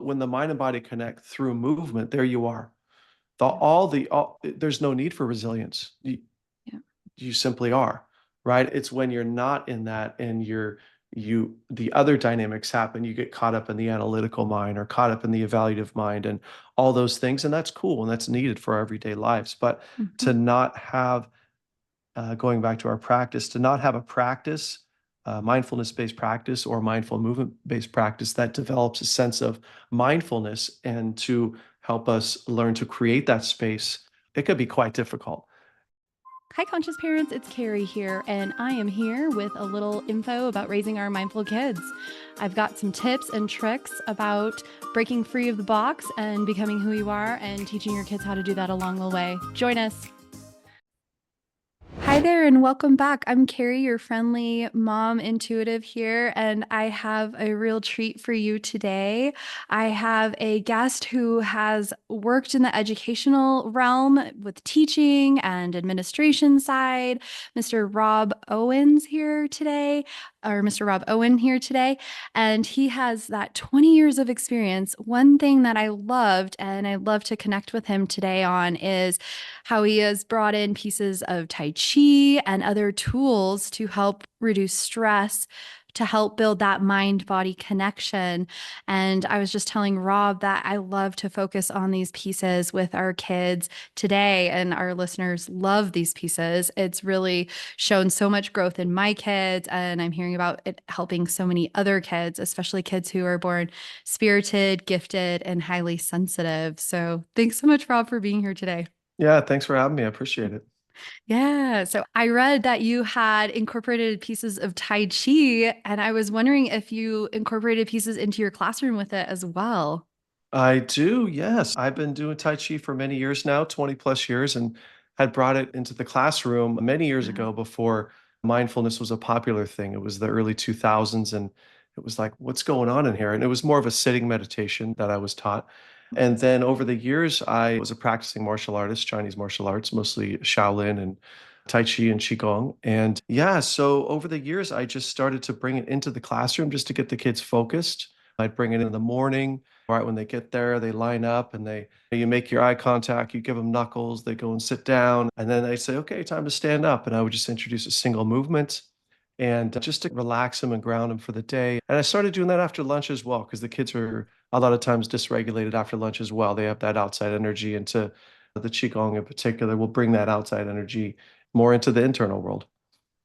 When the mind and body connect through movement, there you are. Yeah. There's no need for resilience. Yeah. You simply are, right? It's when you're not in that and the other dynamics happen. You get caught up in the analytical mind or caught up in the evaluative mind and all those things. And that's cool and that's needed for our everyday lives. But Mhm. to not have, going back to our practice, to not have a practice, mindfulness-based practice or mindful movement-based practice that develops a sense of mindfulness and to help us learn to create that space, it could be quite difficult. Hi, conscious parents. It's Carrie here, and I am here with a little info about raising our mindful kids. I've got some tips and tricks about breaking free of the box and becoming who you are and teaching your kids how to do that along the way. Join us. Hi there, and welcome back. I'm Carrie, your friendly mom intuitive here, and I have a real treat for you today. I have a guest who has worked in the educational realm with teaching and administration side, Mr. Rob Owens here today, or Mr. Rob Owen here today, and he has that 20 years of experience. One thing that I loved, and I love to connect with him today on, is how he has brought in pieces of Tai Chi and other tools to help reduce stress, to help build that mind body connection. And I was just telling Rob that I love to focus on these pieces with our kids today, and our listeners love these pieces. It's really shown so much growth in my kids, and I'm hearing about it helping so many other kids, especially kids who are born spirited, gifted, and highly sensitive. So thanks so much, Rob, for being here today. Yeah, thanks for having me. I appreciate it. Yeah. So I read that you had incorporated pieces of Tai Chi, and I was wondering if you incorporated pieces into your classroom with it as well. I do, yes. I've been doing Tai Chi for many years now, 20 plus years, and had brought it into the classroom many years Wow. ago before mindfulness was a popular thing. It was the early 2000s, and it was like, what's going on in here? And it was more of a sitting meditation that I was taught. And then over the years, I was a practicing martial artist, Chinese martial arts, mostly Shaolin and Tai Chi and Qigong. And yeah, so over the years, I just started to bring it into the classroom just to get the kids focused. I'd bring it in the morning. Right when they get there, they line up and you make your eye contact, you give them knuckles, they go and sit down, and then they say, okay, time to stand up. And I would just introduce a single movement and just to relax them and ground them for the day. And I started doing that after lunch as well, because the kids are a lot of times dysregulated after lunch as well. They have that outside energy into the Qigong in particular will bring that outside energy more into the internal world.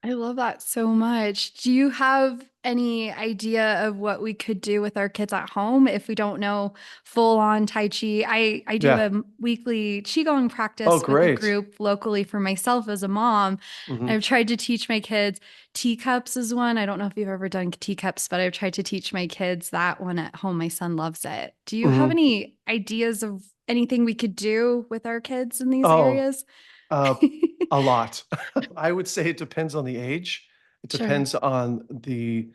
I love that so much. Do you have any idea of what we could do with our kids at home if we don't know full on Tai Chi? I do Yeah. a weekly Qigong Oh, practice with a great. group locally for myself as a mom. Hmm. I've tried to teach my kids teacups is one. I don't know if you've ever done teacups, but I've tried to teach my kids that one at home. My son loves it. Do you have Hmm. any ideas of anything we could do with our kids in these Oh, areas? Uh, a lot. I would say it depends on the age. It Sure. depends on the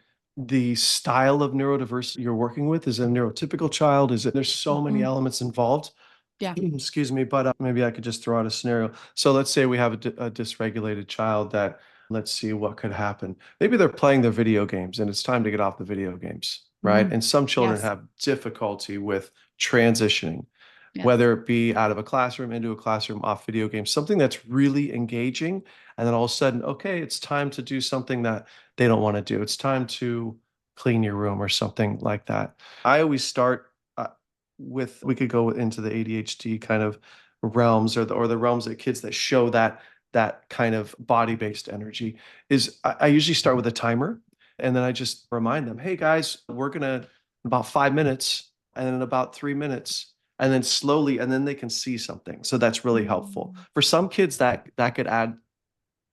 style of neurodiversity you're working with. Is it a neurotypical child? There's so many Mhm. elements involved. Yeah. Excuse me, but maybe I could just throw out a scenario. So let's say we have a dysregulated child that, let's see what could happen. Maybe they're playing their video games and it's time to get off the video games, right? Mm. And some children Yes. have difficulty with transitioning, Yes. whether it be out of a classroom into a classroom off video games, something that's really engaging. And then all of a sudden, okay, it's time to do something that they don't want to do. It's time to clean your room or something like that. I always start we could go into the ADHD kind of realms or the realms of kids that show that kind of body-based energy is I usually start with a timer and then I just remind them, hey guys, we're gonna in about 5 minutes and then in about 3 minutes and then slowly and then they can see something. So that's really helpful. Mm. For some kids that could add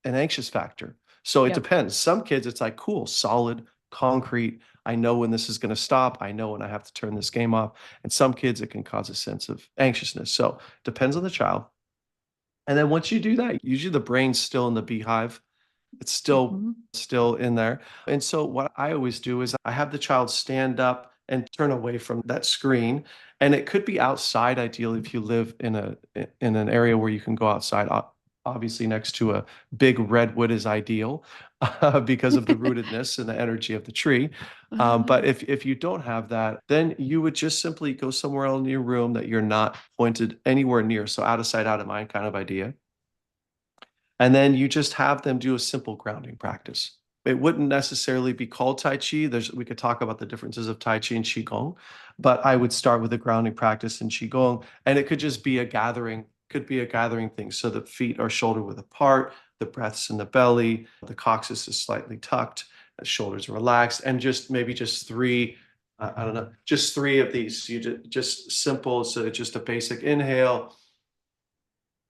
an anxious factor. So it Yep. depends. Some kids, it's like, cool, solid, concrete. I know when this is going to stop. I know when I have to turn this game off. And some kids, it can cause a sense of anxiousness. So depends on the child. And then once you do that, usually the brain's still in the beehive. It's Mhm. still in there. And so what I always do is I have the child stand up and turn away from that screen. And it could be outside, ideally, if you live in an area where you can go outside. obviously next to a big redwood is ideal because of the rootedness and the energy of the tree. But Oh. if you don't have that, then you would just simply go somewhere else in your room that you're not pointed anywhere near. So out of sight, out of mind kind of idea. And then you just have them do a simple grounding practice. It wouldn't necessarily be called Tai Chi. We could talk about the differences of Tai Chi and Qigong, but I would start with a grounding practice in Qigong, and it could just be a gathering, could be a gathering thing. So the feet are shoulder width apart, the breath's in the belly, the coccyx is slightly tucked, the shoulders are relaxed, and just maybe just three, I don't know, just three of these. Just simple, so just a basic inhale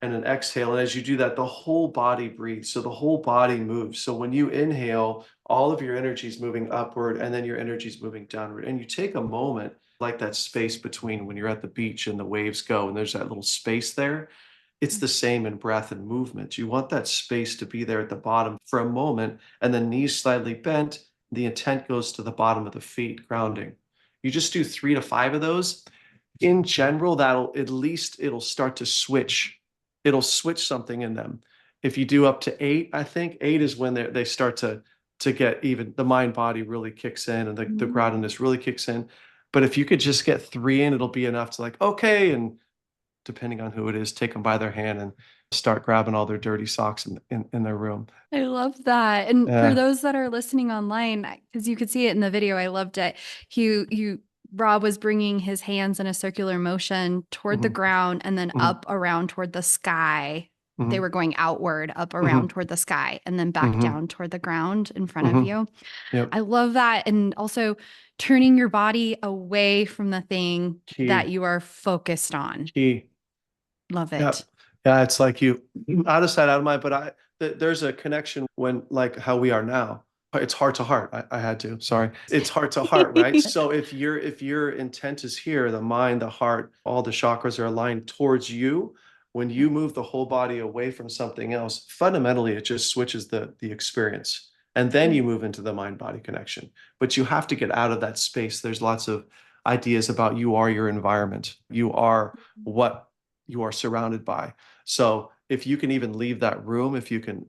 and an exhale. And as you do that, the whole body breathes. So the whole body moves. So when you inhale, all of your energy is moving upward and then your energy is moving downward. And you take a moment, like that space between when you're at the beach and the waves go and there's that little space there. It's the same in breath and movement. You want that space to be there at the bottom for a moment, and the knees slightly bent. The intent goes to the bottom of the feet, grounding. You just do 3 to 5 of those. In general, that'll at least it'll start to switch. It'll switch something in them. If you do up to 8, I think 8 is when they start to get even the mind body really kicks in and the groundedness really kicks in. But if you could just get 3 in, it'll be enough to like, okay, and depending on who it is, take them by their hand and start grabbing all their dirty socks in their room. I love that. And for Yeah. those that are listening online, because you could see it in the video, I loved it. Rob was bringing his hands in a circular motion toward the Hmm. ground and then Hmm. up around toward the sky. They Hmm. were going outward, up around Hmm. toward the sky, and then back Hmm. down toward the ground in front of Hmm. you. Yep. I love that. And also turning your body away from the thing that Key. you are focused on. Key. Love Yeah. it. Yeah, it's like you out of sight, out of mind, but there's a connection when like how we are now. It's heart to heart. I had to, sorry. It's heart to heart, right? So if your intent is here, the mind, the heart, all the chakras are aligned towards you. When Yep. you move the whole body away from something else, fundamentally it just switches the experience. And then Yep. you move into the mind body connection. But you have to get out of that space. There's lots of ideas about you are your environment. You are what you are surrounded by. So if you can even leave that room, if you can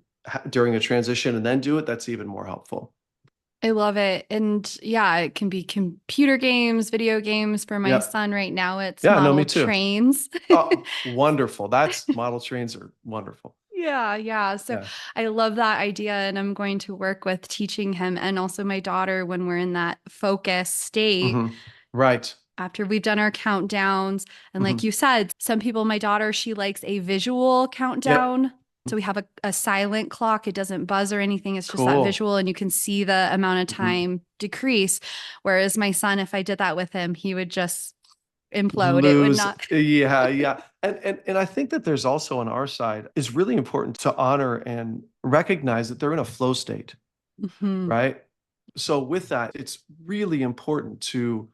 during a transition and then do it, that's even more helpful. I love it. And yeah, it can be computer games, video games. For my Yeah. son right now, it's Yeah, no, me model too. trains. Oh, wonderful. That's model trains are wonderful. Yeah, yeah. So Yeah. I love that idea. And I'm going to work with teaching him and also my daughter when we're in that focus state Hmm. Right. after we've done our countdowns. And like Hmm. you said, some people, my daughter, she likes a visual Yep. countdown. So we have a silent clock. It doesn't buzz or anything. It's just that Cool. visual, and you can see the amount of Hmm. time decrease. Whereas my son, if I did that with him, he would just implode. It would Lose. not. Yeah, yeah. And I think that there's also on our side is really important to honor and recognize that they're in a flow state, Mhm. right? So with that, it's really important to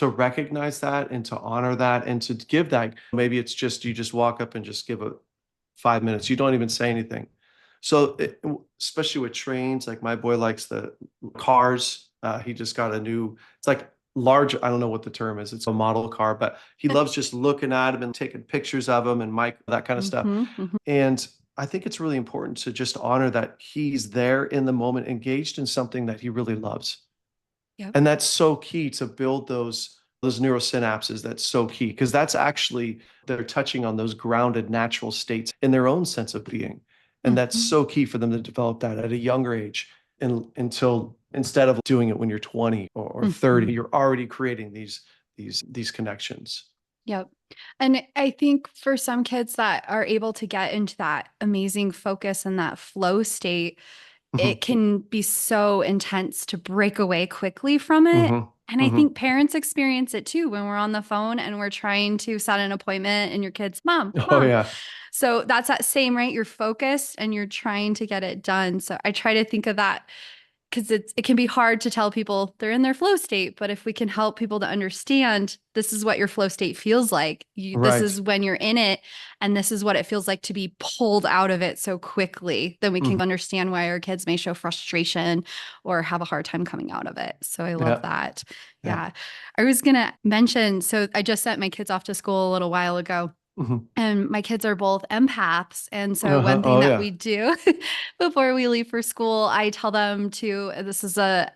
recognize that and to honor that and to give that. Maybe it's just you just walk up and just give a 5 minutes. You don't even say anything. So especially with trains, like my boy likes the cars. He just got a new. It's like large. I don't know what the term is. It's a model car, but he loves just looking at them and taking pictures of them and Mike that kind of stuff. Mhm, mhm. And I think it's really important to just honor that he's there in the moment, engaged in something that he really loves. Yep. And that's so key to build those neurosynapses. That's so key because that's actually they're touching on those grounded natural states in their own sense of being. And that's Mhm. so key for them to develop that at a younger age and until instead of doing it when you're 20 or Mhm. 30, you're already creating these connections. Yep. And I think for some kids that are able to get into that amazing focus and that flow state, Hmm. it can be so intense to break away quickly from it. Hmm. And I Hmm. think parents experience it too when we're on the phone and we're trying to set an appointment and your kids, mom, Oh mom. yeah. So that's that same, right? You're focused and you're trying to get it done. So I try to think of that because it can be hard to tell people they're in their flow state, but if we can help people to understand this is what your flow state feels like, this Right. is when you're in it, and this is what it feels like to be pulled out of it so quickly, then we can Mhm. understand why our kids may show frustration or have a hard time coming out of it. So I love Yeah. that. Yeah. Yeah. I was gonna mention, so I just sent my kids off to school a little while ago. Mhm. And my kids are both empaths. And so Uh-huh. one thing Oh, that yeah. we do before we leave for school, I tell them to, this is a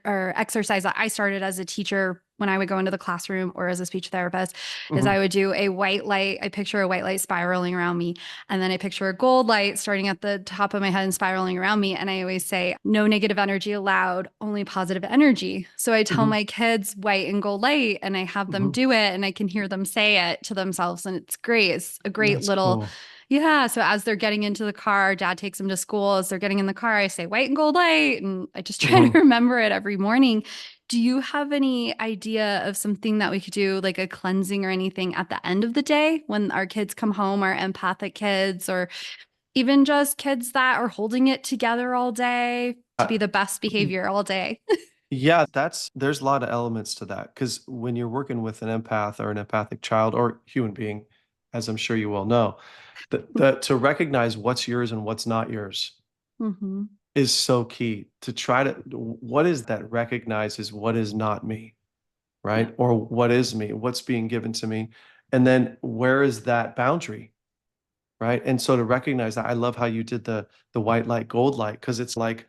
or exercise that I started as a teacher when I would go into the classroom or as a speech therapist, is I Mhm. would do a white light. I picture a white light spiraling around me. And then I picture a gold light starting at the top of my head and spiraling around me. And I always say, no negative energy allowed, only positive energy. So I tell Mhm. my kids white and gold light and I have them Mhm. do it and I can hear them say it to themselves. And it's great. It's a great That's little, cool. yeah. So as they're getting into the car, dad takes them to school. As they're getting in the car, I say white and gold light. And I just try to Mhm. remember it every morning. Do you have any idea of something that we could do, like a cleansing or anything at the end of the day when our kids come home, our empathic kids, or even just kids that are holding it together all day to be Uh, the best behavior all day? Yeah, there's a lot of elements to that because when you're working with an empath or an empathic child or human being, as I'm sure you well know, to recognize what's yours and what's not yours Mm-hmm. is so key. To try to what is that recognizes what is not me, Yeah. right? Or what is me? What's being given to me? And then where is that boundary? Right. And so to recognize that, I love how you did the white light, gold light, because it's like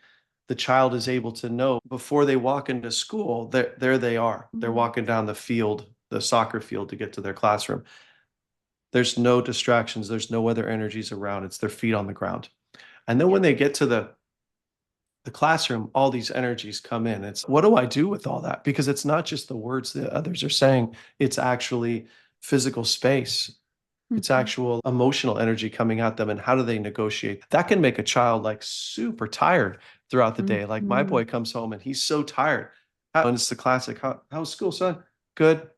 the child is able to know before they walk into school, there they are. They're Mm-hmm. walking down the field, the soccer field to get to their classroom. There's no distractions, there's no other energies around. It's their feet on the ground. And then Yeah. when they get to the classroom, all these energies come in. It's what do I do with all that? Because it's not just the words that others are saying, it's actually physical space. It's Mm-hmm. actual emotional energy coming at them. And how do they negotiate? That can make a child like super tired throughout the day. Like my Mm-hmm. boy comes home and he's so tired. And it's the classic, how's school, son? Good.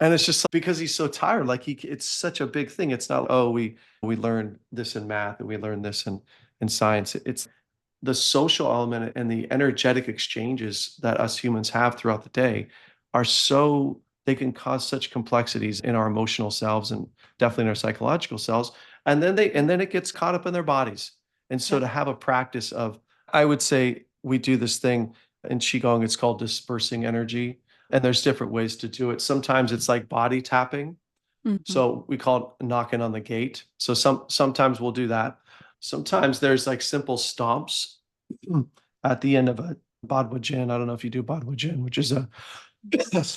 And it's just because he's so tired, like it's such a big thing. It's not, oh, we learned this in math and we learned this in science. It's the social element and the energetic exchanges that us humans have throughout the day are so they can cause such complexities in our emotional selves and definitely in our psychological selves. And then it gets caught up in their bodies. And so Yep. to have a practice of, I would say we do this thing in Qigong, it's called dispersing energy. And there's different ways to do it. Sometimes it's like body tapping. Mm-hmm. So we call it knocking on the gate. So sometimes we'll do that. Sometimes there's like simple stomps at the end of a Bodwa Jin. I don't know if you do Bodwa Jin, which is a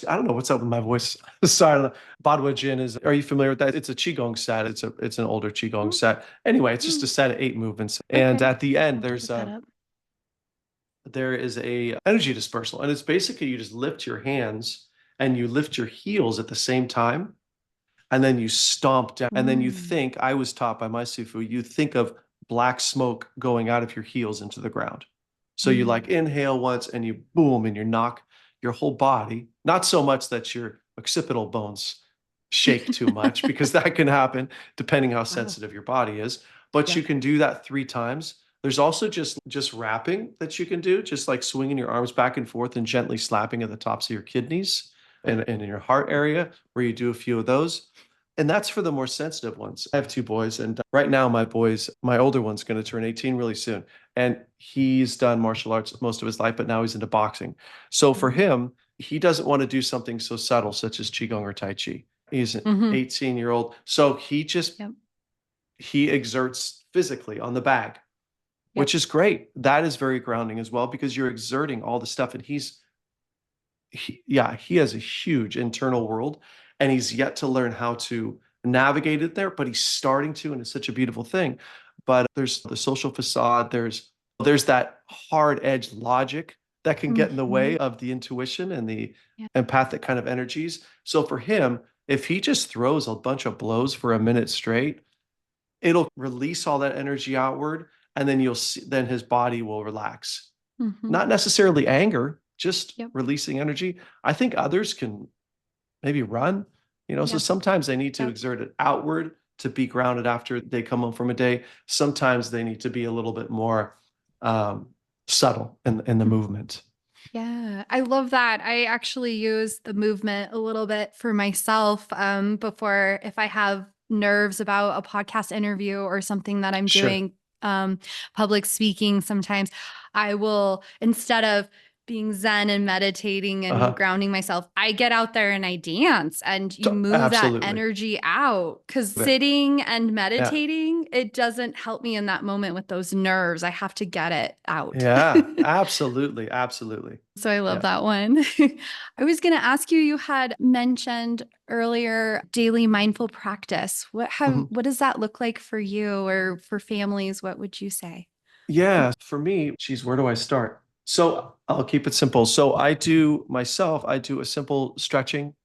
I don't know what's up with my voice. Sorry. Bodwa Jin is, are you familiar with that? It's a Qigong set. It's an older Qigong set. Anyway, it's just Mm-hmm. a set of 8 movements. And Okay. at the end, I'll have to look that up. there is a energy dispersal. And it's basically you just lift your hands and you lift your heels at the same time and then you stomp down and then you Mm. think I was taught by my sifu you think of black smoke going out of your heels into the ground, so you like Mm. inhale once and you boom and you knock your whole body, not so much that your occipital bones shake too much because that can happen depending how Wow. sensitive your body is, but you Yep. can do that 3 times. There's also just wrapping that you can do, just like swinging your arms back and forth and gently slapping at the tops of your kidneys and in your heart area where you do a few of those. And that's for the more sensitive ones. I have 2 boys, and right now my older one's going to turn 18 really soon. And he's done martial arts most of his life, but now he's into boxing. So for Mm. him, he doesn't want to do something so subtle, such as Qigong or Tai Chi. He's an Mm-hmm. 18-year-old. So Yep. he exerts physically on the bag, Yep. which is great. That is very grounding as well because you're exerting all the stuff. And he has a huge internal world and he's yet to learn how to navigate it there, but he's starting to, and it's such a beautiful thing. But there's the social facade, there's that hard edged logic that can get in the Mm-hmm. way of the intuition and the Yeah. empathic kind of energies. So for him, if he just throws a bunch of blows for a minute straight, it'll release all that energy outward, and then you'll see then his body will relax. Mm-hmm. Not necessarily anger, just Yep. releasing energy. I think others can maybe run, so Yep. sometimes they need to Yep. exert it outward to be grounded after they come home from a day. Sometimes they need to be a little bit more um, subtle in the movement. Yeah, I love that. I actually use the movement a little bit for myself before if I have nerves about a podcast interview or something that I'm Sure. doing, public speaking. Sometimes I will, instead of being zen and meditating and Uh-huh. grounding myself, I get out there and I dance and you move that Absolutely. energy out. Because But sitting and yeah. meditating, it doesn't help me in that moment with those nerves. I have to get it out. Yeah, absolutely. Absolutely. So I love Yeah. that one. I was going to ask you, you had mentioned earlier daily mindful practice. Mhm. What does that look like for you or for families? What would you say? Yeah, for me, geez, where do I start? So I'll keep it simple. So I do a simple stretching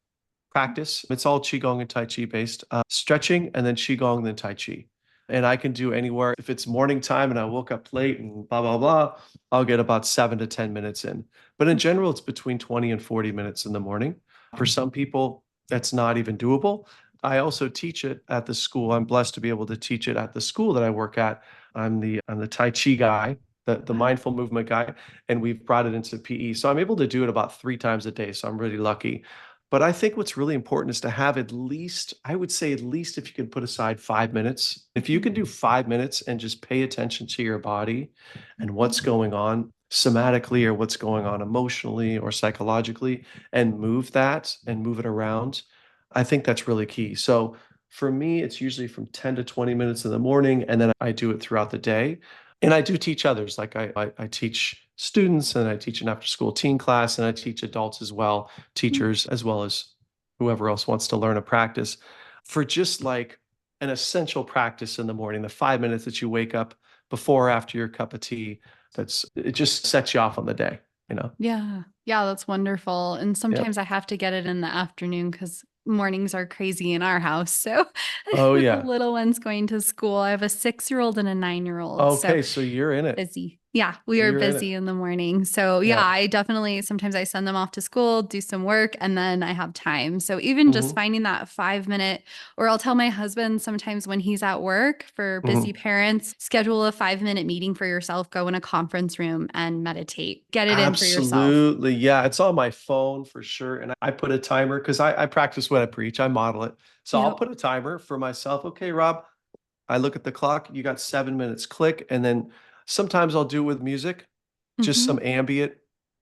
practice. It's all Qigong and Tai Chi based. Stretching and then Qigong, then Tai Chi. And I can do anywhere. If it's morning time and I woke up late and blah, blah, blah, I'll get about 7 to 10 minutes in. But in general, it's between 20 and 40 minutes in the morning. For some people, that's not even doable. I also teach it at the school. I'm blessed to be able to teach it at the school that I work at. I'm the Tai Chi guy, the Wow. mindful movement guy, and we've brought it into PE. So I'm able to do it about 3 times a day. So I'm really lucky. But I think what's really important is to have at least, I would say at least if you can put aside 5 minutes, if you Mhm. can do 5 minutes and just pay attention to your body and what's going on somatically or what's going on emotionally or psychologically and move that and move it around, I think that's really key. So for me, it's usually from 10 to 20 minutes in the morning, and then I do it throughout the day. And I do teach others. Like I teach students and I teach an after school teen class and I teach adults as well, teachers as well as whoever else wants to learn a practice for just like an essential practice in the morning, the 5 minutes that you wake up before or after your cup of tea. It just sets you off on the day, you know? Yeah. Yeah, that's wonderful. And Yep. sometimes I have to get it in the afternoon because mornings are crazy in our house. So Oh with the yeah. little ones going to school, I have a 6-year-old and a 9-year-old. So Okay, so you're in it. busy. Yeah, we are You're in busy it. in the morning. So yeah, Yeah. I definitely sometimes I send them off to school, do some work, and then I have time. So even just Hmm. finding that 5 minute, or I'll tell my husband sometimes when he's at work for busy Hmm. parents, schedule a 5 minute meeting for yourself, go in a conference room and meditate. Get it in for yourself. Absolutely. Yeah. It's on my phone for sure. And I put a timer because I practice what I preach. I model it. So I'll Yep. put a timer for myself. Okay, Rob, I look at the clock. You got 7 minutes, click. And then sometimes I'll do it with music, just Hmm. some ambient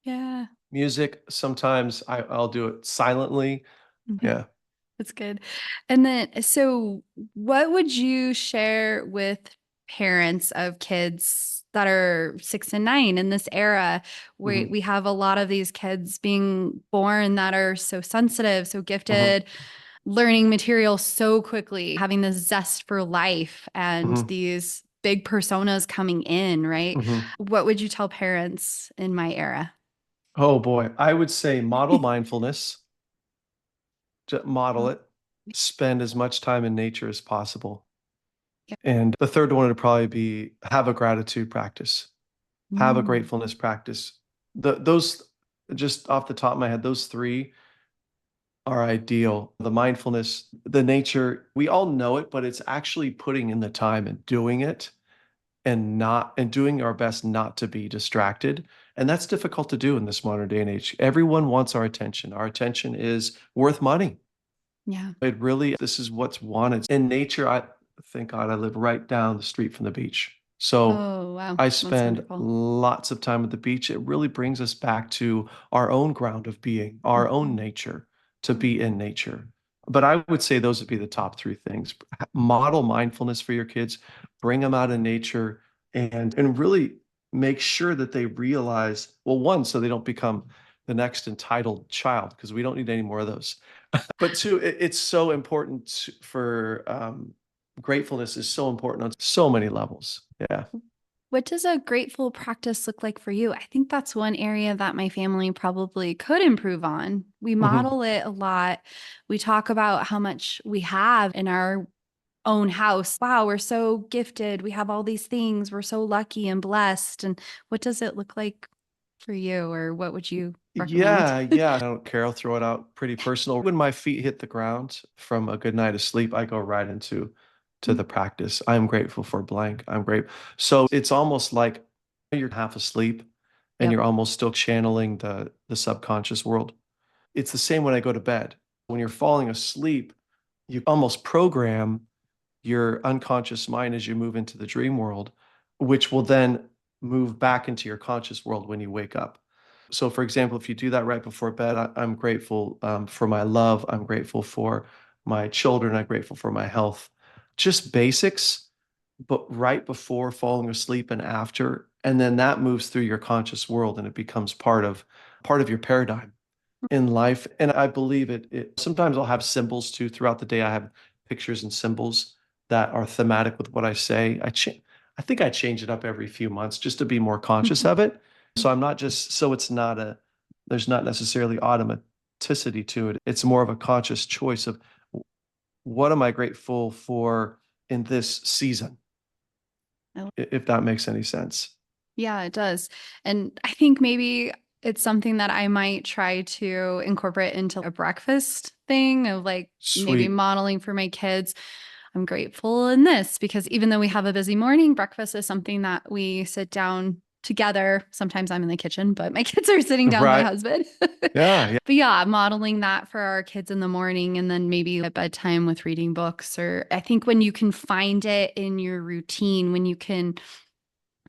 Yeah. music. Sometimes I'll do it silently. Mhm. Yeah. That's good. And then, so what would you share with parents of kids that are 6 and 9 in this era where Hmm. we have a lot of these kids being born that are so sensitive, so Hmm. gifted, learning material so quickly, having this zest for life and Hmm. these big personas coming in, right? Hmm. What would you tell parents in my era? Oh boy. I would say model mindfulness, model Oh, it, spend as much time in nature as possible. yeah. And the third one would probably be have a gratitude practice, have a Mm, gratefulness practice. Those, just off the top of my head, those three are ideal. The mindfulness, the nature, we all know it, but it's actually putting in the time and doing it and doing our best not to be distracted. And that's difficult to do in this modern day and age. Everyone wants our attention. Our attention is worth money. yeah. It really, this is what's wanted. In nature, thank God I live right down the street from the beach. So Oh, wow. I That's spend wonderful. lots of time at the beach. It really brings us back to our own ground of being, our own Mhm. nature, to be in nature. But I would say those would be the top three things. Model mindfulness for your kids, bring them out in nature, and really make sure that they realize, well, one, so they don't become the next entitled child, because we don't need any more of those. But two, it's so important for gratefulness is so important on so many levels. Yeah. What does a grateful practice look like for you? I think that's one area that my family probably could improve on. We Hmm. model it a lot. We talk about how much we have in our own house. Wow, we're so gifted. We have all these things. We're so lucky and blessed. And what does it look like for you, or what would you recommend? Yeah, yeah. I don't care. I'll throw it out pretty personal. When my feet hit the ground from a good night of sleep, I go right into to Mm, the practice. I'm grateful for blank. I'm great. So it's almost like you're half asleep and yep. you're almost still channeling the subconscious world. It's the same when I go to bed. When you're falling asleep, you almost program your unconscious mind as you move into the dream world, which will then move back into your conscious world when you wake up. So, for example, if you do that right before bed, I'm grateful for my love. I'm grateful for my children. I'm grateful for my health. Just basics, but right before falling asleep and after, and then that moves through your conscious world and it becomes part of your paradigm in life. And I believe it sometimes I'll have symbols too throughout the day. I have pictures and symbols that are thematic with what I say. I think I change it up every few months just to be more conscious of it. So I'm not just so it's not a there's not necessarily automaticity to it. It's more of a conscious choice of what am I grateful for in this season, I if that makes any sense. Yeah, it does. And I think maybe it's something that I might try to incorporate into a breakfast thing of like maybe Sweet. modeling for my kids. I'm grateful in this because even though we have a busy morning, breakfast is something that we sit down together. Sometimes I'm in the kitchen, but my kids are sitting down with my Right. husband. Yeah, yeah. But yeah, modeling that for our kids in the morning and then maybe at bedtime with reading books. Or I think when you can find it in your routine, when you can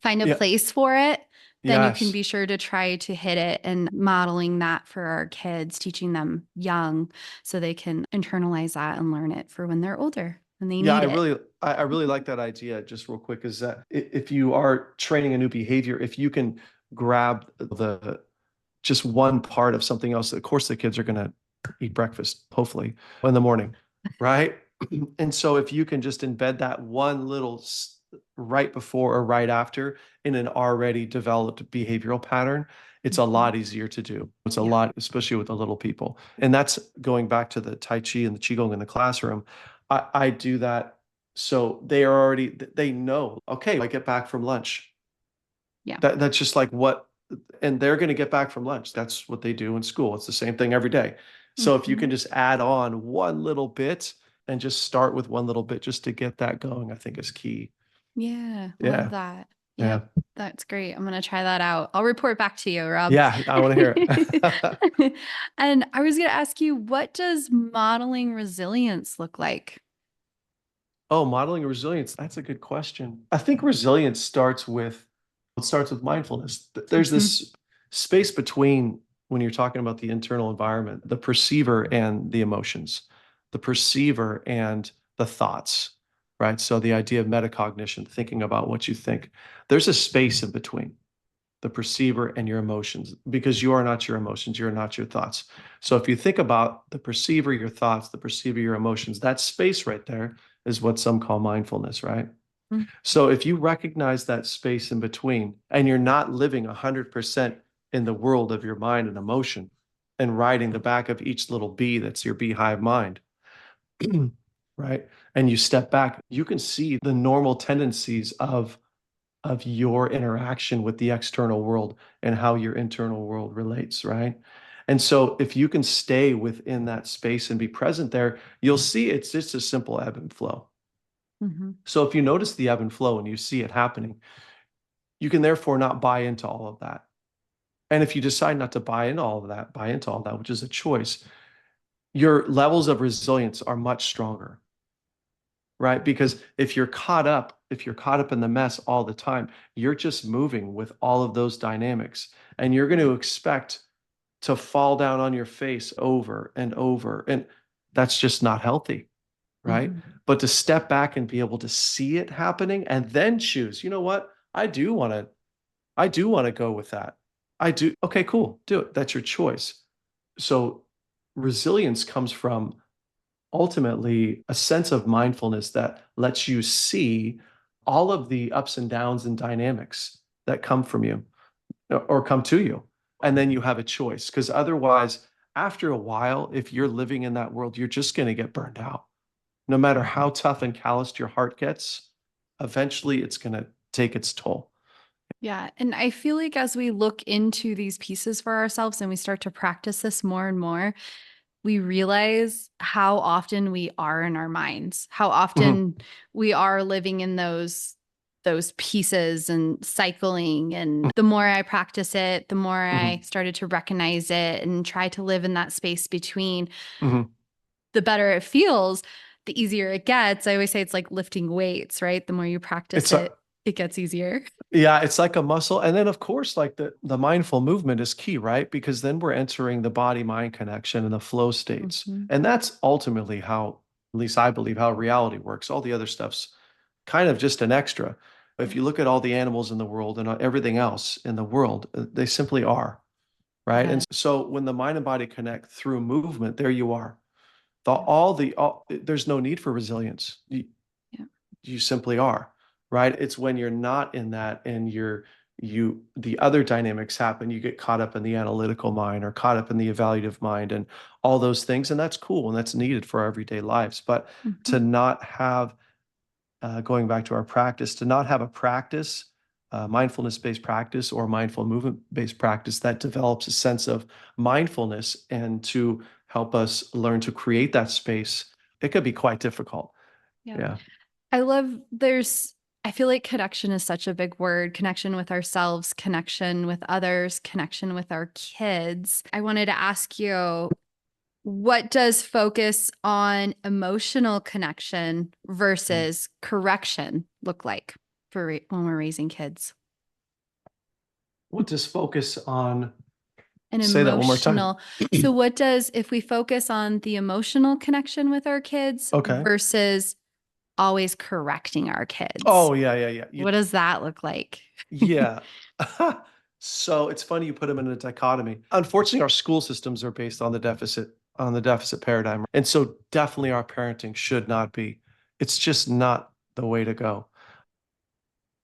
find a Yeah. place for it, then you can Yes. be sure to try to hit it and modeling that for our kids, teaching them young so they can internalize that and learn it for when they're older and they Yeah, need it. I really like that idea. Just real quick, is that if you are training a new behavior, if you can grab the just one part of something else, of course the kids are going to eat breakfast, hopefully, in the morning, right? And so if you can just embed that one little right before or right after in an already developed behavioral pattern, it's a Mhm. lot easier to do. It's a Yeah. lot, especially with the little people. And that's going back to the Tai Chi and the Qigong in the classroom. I do that. So they are already, they know, okay, I get back from lunch. Yeah. That's just like what, and they're going to get back from lunch. That's what they do in school. It's the same thing every day. So if you can Mhm. just add on one little bit and just start with one little bit just to get that going, I think is key. Yeah. Love Yeah. that. Yeah. Yep. That's great. I'm going to try that out. I'll report back to you, Rob. Yeah. I want to hear it. And I was going to ask you, what does modeling resilience look like? Oh, modeling resilience. That's a good question. I think resilience starts with mindfulness. There's Mhm. this space between when you're talking about the internal environment, the perceiver and the emotions, the perceiver and the thoughts, right? So the idea of metacognition, thinking about what you think. There's a space in between the perceiver and your emotions because you are not your emotions, you're not your thoughts. So if you think about the perceiver, your thoughts, the perceiver, your emotions, that space right there is what some call mindfulness, right? Mhm. So if you recognize that space in between and you're not living 100% in the world of your mind and emotion and riding the back of each little bee that's your beehive mind, right? And you step back, you can see the normal tendencies of your interaction with the external world and how your internal world relates, right? And so if you can stay within that space and be present there, you'll see it's just a simple ebb and flow. Mhm. So if you notice the ebb and flow and you see it happening, you can therefore not buy into all of that. And if you decide not to buy into all of that, which is a choice, your levels of resilience are much stronger, right? Because if you're caught up in the mess all the time, you're just moving with all of those dynamics and you're going to expect to fall down on your face over and over. And that's just not healthy, right? Mhm. But to step back and be able to see it happening and then choose, you know what? I do want to go with that. I do. Okay, cool. Do it. That's your choice. So resilience comes from ultimately a sense of mindfulness that lets you see all of the ups and downs and dynamics that come from you or come to you. And then you have a choice. Because otherwise, after a while, if you're living in that world, you're just going to get burned out. No matter how tough and calloused your heart gets, eventually it's going to take its toll. Yeah. And I feel like as we look into these pieces for ourselves and we start to practice this more and more, we realize how often we are in our minds, how Mhm, often we are living in those pieces and cycling. And the more I practice it, the more I mhm, started to recognize it and try to live in that space between, mhm. the better it feels, the easier it gets. I always say it's like lifting weights, right? The more you practice It's it. it gets easier. Yeah, it's like a muscle. And then of course, like the mindful movement is key, right? Because then we're entering the body-mind connection and the flow states. Mhm. And that's ultimately how, at least I believe, how reality works. All the other stuff's kind of just an extra. If Yeah. you look at all the animals in the world and everything else in the world, they simply are, right? And Yeah. so when the mind and body connect through movement, there you are. Yeah. There's no need for resilience. Yeah. You simply are, right? It's when you're not in that and the other dynamics happen, you get caught up in the analytical mind or caught up in the evaluative mind and all those things. And that's cool and that's needed for our everyday lives. But Mhm. to not have, going back to our practice, to not have a practice, mindfulness-based practice or mindful movement-based practice that develops a sense of mindfulness and to help us learn to create that space, it could be quite difficult. Yeah. Yeah. I love I feel like connection is such a big word, connection with ourselves, connection with others, connection with our kids. I wanted to ask you, what does focus on emotional connection versus correction look like for when we're raising kids? What does focus on? An Say that one more time. emotional. So, what does, if we focus on the emotional connection with our kids Okay. versus always correcting our kids, Oh, yeah, yeah, yeah. what does that look like? Yeah. So it's funny you put them in a dichotomy. Unfortunately, our school systems are based on the deficit paradigm. And so definitely our parenting should not be. It's just not the way to go.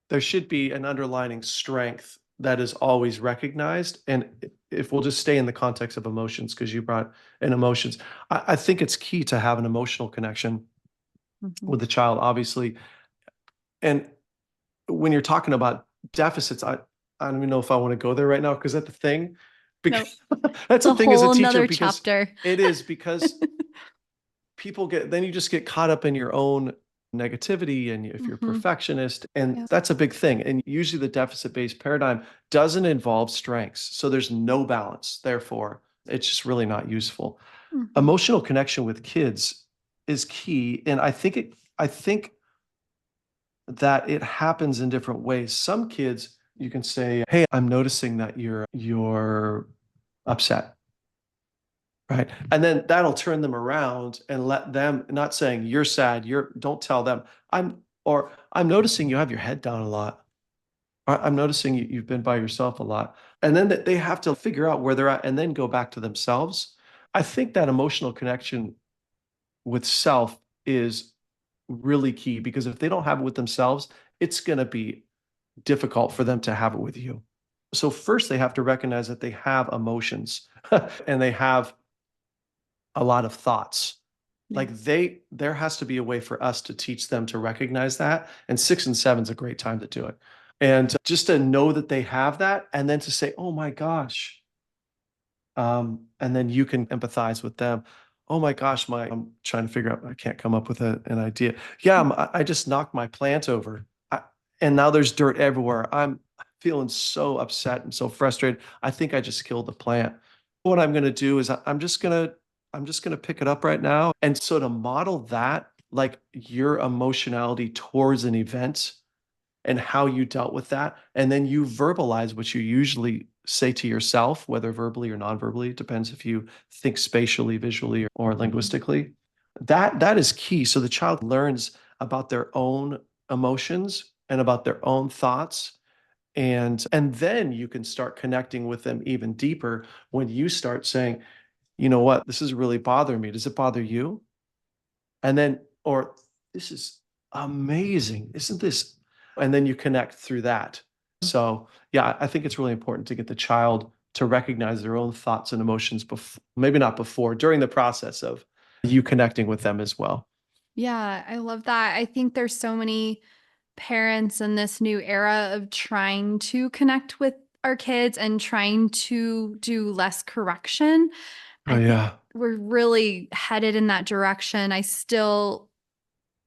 There should be an underlining strength that is always recognized. And if we'll just stay in the context of emotions, because you brought in emotions, I think it's key to have an emotional connection Mhm. with the child, obviously. And when you're talking about deficits, I don't even know if I want to go there right now because that's the thing. Because No, that's it's the a thing as a whole teacher, nother because chapter. it is because people then you just get caught up in your own negativity and if you're a Mhm. perfectionist, and Yeah. that's a big thing. And usually the deficit-based paradigm doesn't involve strengths. So there's no balance. Therefore, it's just really not useful. Mhm. Emotional connection with kids is key. And I think that it happens in different ways. Some kids, you can say, "Hey, I'm noticing that you're upset." Right? And then that'll turn them around and let them, not saying you're sad, don't tell them, I'm noticing you have your head down a lot. I'm noticing you've been by yourself a lot. And then they have to figure out where they're at and then go back to themselves. I think that emotional connection with self is really key because if they don't have it with themselves, it's going to be difficult for them to have it with you. So first they have to recognize that they have emotions and they have a lot of thoughts. Yeah. Like there has to be a way for us to teach them to recognize that. And 6 and 7 is a great time to do it. And just to know that they have that and then to say, oh my gosh. And then you can empathize with them. Oh my gosh, I'm trying to figure out, I can't come up with an idea. Yeah, I just knocked my plant over. And now there's dirt everywhere. I'm feeling so upset and so frustrated. I think I just killed the plant. What I'm going to do is I'm just going to pick it up right now. And so to model that, like your emotionality towards an event and how you dealt with that. And then you verbalize what you usually say to yourself, whether verbally or non-verbally. It depends if you think spatially, visually, or Mhm. linguistically. That is key. So the child learns about their own emotions and about their own thoughts. And then you can start connecting with them even deeper when you start saying, you know what, this is really bothering me. Does it bother you? And then, or this is amazing. Isn't this? And then you connect through that. So, yeah, I think it's really important to get the child to recognize their own thoughts and emotions before, maybe not before, during the process of you connecting with them as well. Yeah, I love that. I think there's so many parents in this new era of trying to connect with our kids and trying to do less correction. Oh, I think yeah. we're really headed in that direction. I still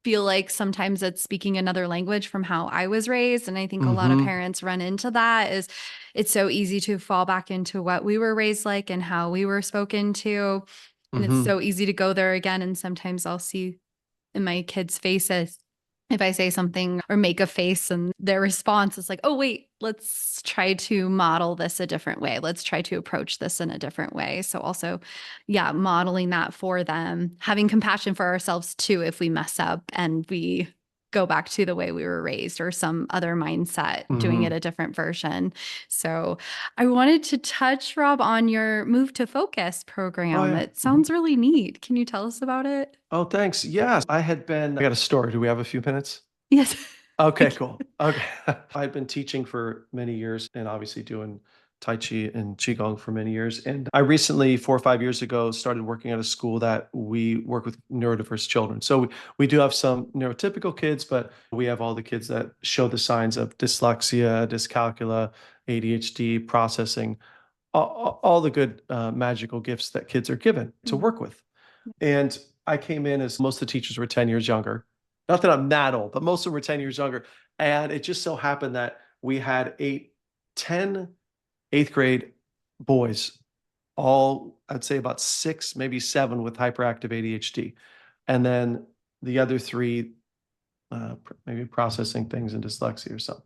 feel like sometimes it's speaking another language from how I was raised. And I think a lot of Hmm. parents run into that is it's so easy to fall back into what we were raised like and how we were spoken to. And it's Hmm. so easy to go there again. And sometimes I'll see in my kids' faces. if I say something or make a face and their response is like, oh, wait, let's try to model this a different way. Let's try to approach this in a different way. So, also, yeah, modeling that for them, having compassion for ourselves too, if we mess up and we go back to the way we were raised or some other mindset, doing it Hmm. a different version. So, I wanted to touch, Rob, on your Move to Focus Oh program. yeah. It Mhm. sounds really neat. Can you tell us about it? Oh, thanks. Yes, I got a story. Do we have a few minutes? Yes. Okay, cool. Okay. I've been teaching for many years and obviously doing Tai Chi and Qigong for many years. And I recently, 4 or 5 years ago, started working at a school that we work with neurodiverse children. So we do have some neurotypical kids, but we have all the kids that show the signs of dyslexia, dyscalculia, ADHD, processing, all the good magical gifts that kids are given to Mm. work with. And I came in as most of the teachers were 10 years younger. Not that I'm that old, but most of them were 10 years younger. And it just so happened that we had 10 eighth grade boys, all I'd say about six, maybe seven with hyperactive ADHD. And then the other three, maybe processing things and dyslexia or something.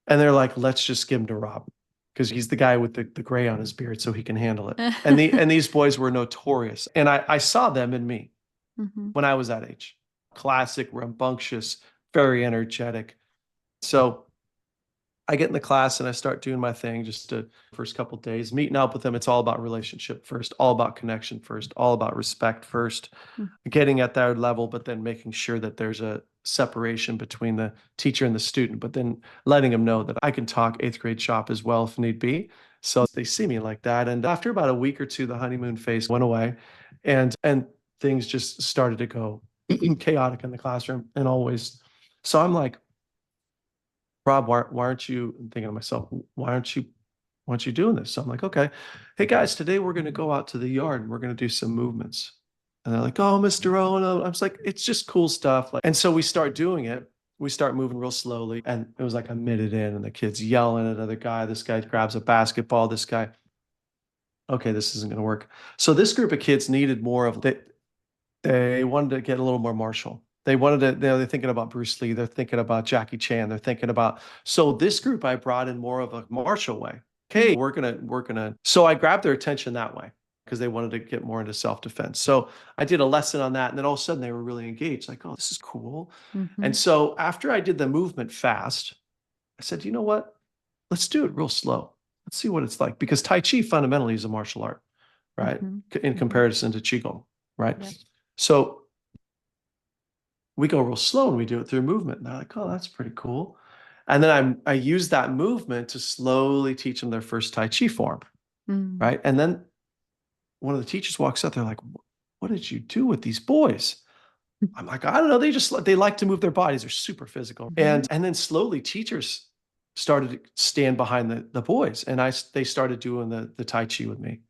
And they're like, let's just give him to Rob because he's the guy with the gray on his beard, so he can handle it. And these boys were notorious. And I saw them in me Mhm. when I was that age. Classic, rambunctious, very energetic. So I get in the class and I start doing my thing just the first couple of days, meeting up with them. It's all about relationship first, all about connection first, all about respect first, Mm. getting at that level, but then making sure that there's a separation between the teacher and the student, but then letting them know that I can talk eighth grade shop as well if need be. So they see me like that. And after about a week or two, the honeymoon phase went away and things just started to go chaotic in the classroom and always. So I'm like, Rob, why aren't you, I'm thinking to myself, why aren't you doing this? So I'm like, okay, hey guys, today we're going to go out to the yard and we're going to do some movements. And they're like, oh, Mr. Owen. I was like, it's just cool stuff. Like, and so we start doing it. We start moving real slowly. And it was like a minute in, and the kid's yelling at another guy. This guy grabs a basketball. This guy, okay, this isn't going to work. So this group of kids needed more of they wanted to get a little more martial. They wanted to, they're thinking about Bruce Lee, they're thinking about Jackie Chan, they're thinking about, so this group I brought in more of a martial way. Okay, so I grabbed their attention that way because they wanted to get more into self-defense. So I did a lesson on that, and then all of a sudden they were really engaged, like, oh, this is cool. And Mhm. so after I did the movement fast, I said, you know what? Let's do it real slow. Let's see what it's like. Because Tai Chi fundamentally is a martial art, right? Mhm. In Mhm. comparison to Qigong, right? Yep. So we go real slow and we do it through movement. And they're like, oh, that's pretty cool. And then I use that movement to slowly teach them their first Tai Chi form, Mm. right? And then one of the teachers walks up, they're like, what did you do with these boys? I'm like, I don't know. They like to move their bodies. They're super physical. Mhm. And then slowly teachers started to stand behind the boys and they started doing the Tai Chi with me.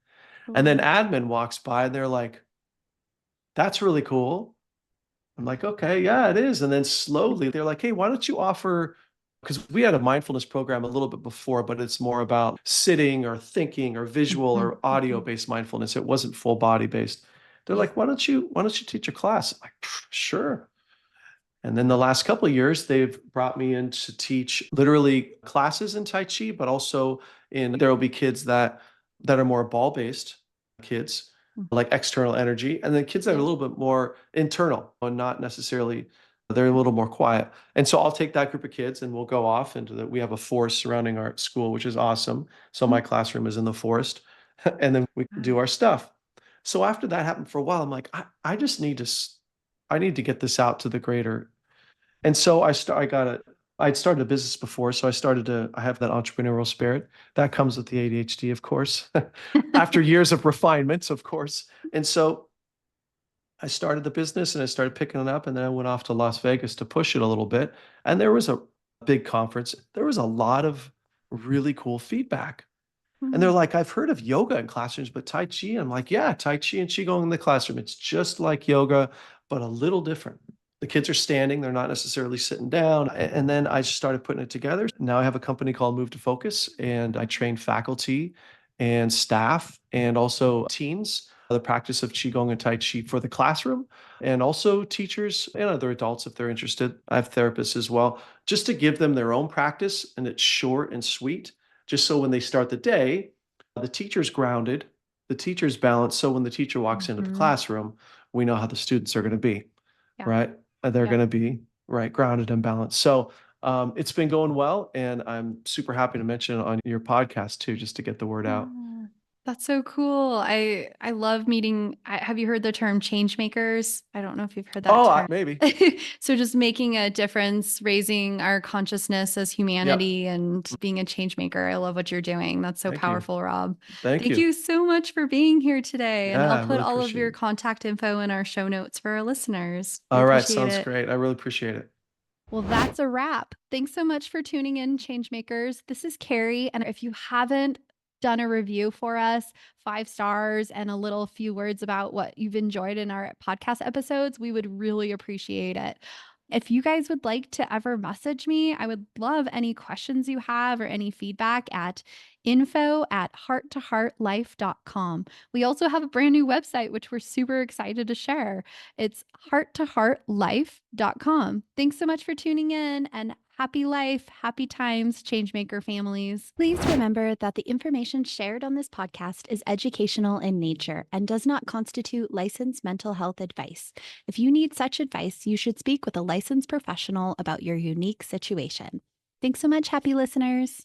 And then Cool. admin walks by and they're like, that's really cool. I'm like, okay, yeah, it is. And then slowly they're like, hey, why don't you offer? Because we had a mindfulness program a little bit before, but it's more about sitting or thinking or visual Mhm. or audio Mhm. based mindfulness. It wasn't full body based. They're Yeah. like, why don't you teach a class? I'm like, sure. And then the last couple of years, they've brought me in to teach literally classes in Tai Chi, but also there will be kids that are more ball based kids, Mm. like external energy, and then kids that are a Yeah. little bit more internal and not necessarily they're a little more quiet. And so I'll take that group of kids and we'll go off into we have a forest surrounding our school, which is awesome. So Mm. my classroom is in the forest, and then we Wow. do our stuff. So after that happened for a while, I'm like, I just need I need to get this out to the greater. And so I'd started a business before, so I have that entrepreneurial spirit that comes with the ADHD, of course, after years of refinements, of course. And so I started the business and I started picking it up, and then I went off to Las Vegas to push it a little bit. And there was a big conference. There was a lot of really cool feedback. And they're Mm. like, I've heard of yoga in classrooms, but Tai Chi. I'm like, yeah, Tai Chi and Qigong in the classroom. It's just like yoga, but a little different. The kids are standing, they're not necessarily sitting down. And then I just started putting it together. Now I have a company called Move to Focus, and I train faculty and staff and also teens the practice of Qigong and Tai Chi for the classroom, and also teachers and other adults if they're interested. I have therapists as well, just to give them their own practice, and it's short and sweet, just so when they start the day, the teacher's grounded, the teacher's balanced, so when the teacher walks into the Mhm. classroom, we know how the students are gonna be, Yeah. right? They're Yep. gonna be, right, grounded and balanced. So, it's been going well, and I'm super happy to mention it on your podcast too, just to get the word out. Oh, that's so cool. I love meeting have you heard the term change makers? I don't know if you've heard that Oh, term. maybe. So just making a difference, raising our consciousness as Yep. humanity and being a change maker. I love what you're doing. That's so Thank you. powerful, Rob. Thank Thank you. you so much for being here today. And Yeah, I'll I put really all of appreciate your it. contact info in our show notes for our listeners. We All right, appreciate sounds it. great. I really appreciate it. Well, that's a wrap. Thanks so much for tuning in, Changemakers. This is Carrie. And if you haven't done a review for us, 5 stars and a little few words about what you've enjoyed in our podcast episodes, we would really appreciate it. If you guys would like to ever message me, I would love any questions you have or any feedback at info@hearttoheartlife.com. We also have a brand new website, which we're super excited to share. It's hearttoheartlife.com. Thanks so much for tuning in and happy life, happy times, Changemaker families. Please remember that the information shared on this podcast is educational in nature and does not constitute licensed mental health advice. If you need such advice, you should speak with a licensed professional about your unique situation. Thanks so much, happy listeners.